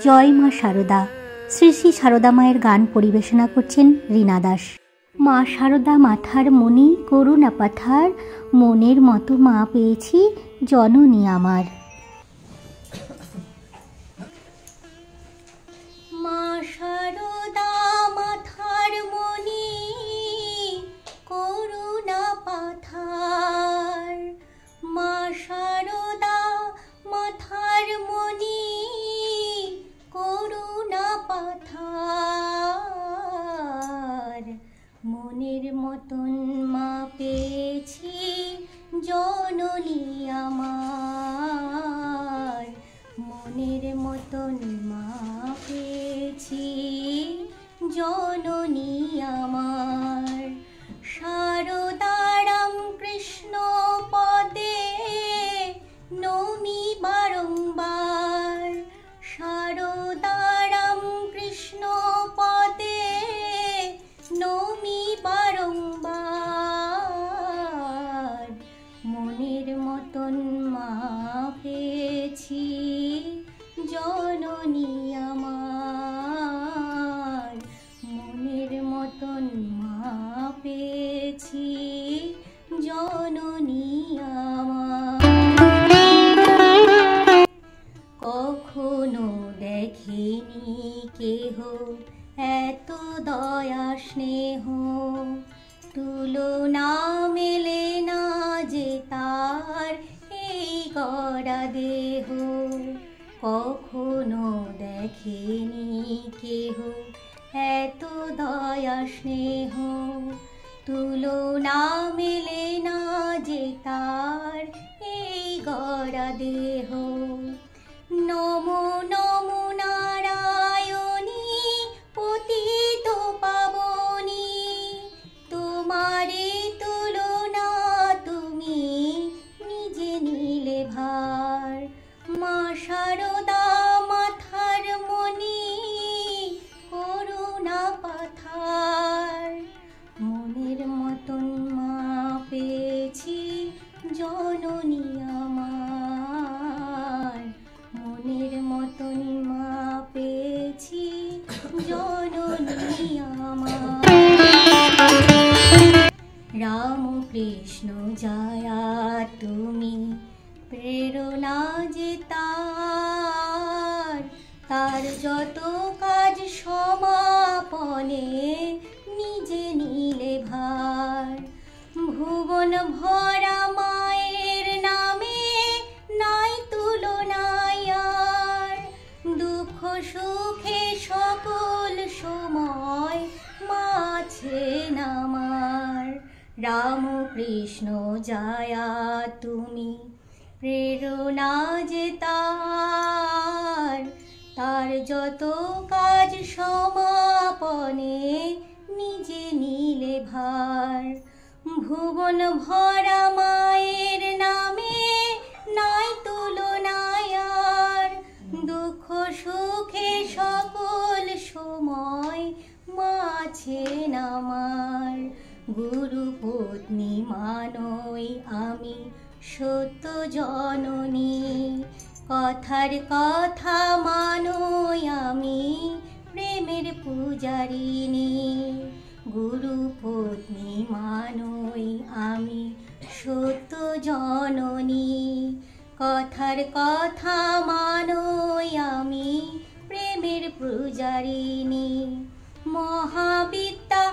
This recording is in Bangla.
জয় মা শারদা। শ্রী শ্রী শারদা মায়ের গান পরিবেশনা করছেন রীনা দাস। মা শারদা মাথার মণি করুণা পাথার, মনের মতো মা পেয়েছি জননী আমার। মা শারদা মাথার মণি করুণা পাথার, মা শারদা মাথার মণি করুণা পাথার, মনের মতন মা পেয়েছি জননী আমার, মনের মতন মা পেয়েছি জননী আমার। শারদা রাম কৃষ্ণ পদে নমি বারংবার, শারদা রাম কৃষ্ণ পদে নমি বারংবার, মনের মতন মা পেয়েছি জননী আমার, মনের মতন মা পেয়েছি জননী আমার। কখনো দেখেনি কেহ এত দয়া স্নেহ, তুলনা মেলে না যে তার এই গড়া দেহ। কখনো দেখেনি কেহ এত দয়া স্নেহ, তুলনা মেলে না যে তার এই গড়া দেহ। নমো নমো নারায়ণী পতিত পাবনী, তোমারে তুলনা তুমি নিজে নিলে ভার। মা শারদা মাথার মণি করুণা পাথার, মনের মতন মা পেয়েছি জননী আমার, মনের মতন মা পেয়েছি জননী আমার। রাম কৃষ্ণ জয়া তুমি প্রেরণা যে তার, তার যত কাজ সমাপনে নিজে নিলে ভার। ভুবন ভরা মায়ের নামে নাই তুলনায় আর, দুঃখ সুখে সকল সময় মা আছেন আমার। রাম কৃষ্ণ জয়া তুমি প্রেরণা যে তার, তার যত কাজ সমাপনে নিজে নিলে ভার। ভুবন ভরা মায়ের নামে নাই তুলনায় আর, দুঃখ সুখে সকল সময় মা আছেন আমার। গুরু পত্নী মানই আমি সত্য জননী, কথার কথা মানই আমি প্রেমের পূজারিণী। গুরু পত্নী মানই আমি সত্য জননী, কথার কথা মানই আমি প্রেমের পূজারিণী। মহাবিদ্যা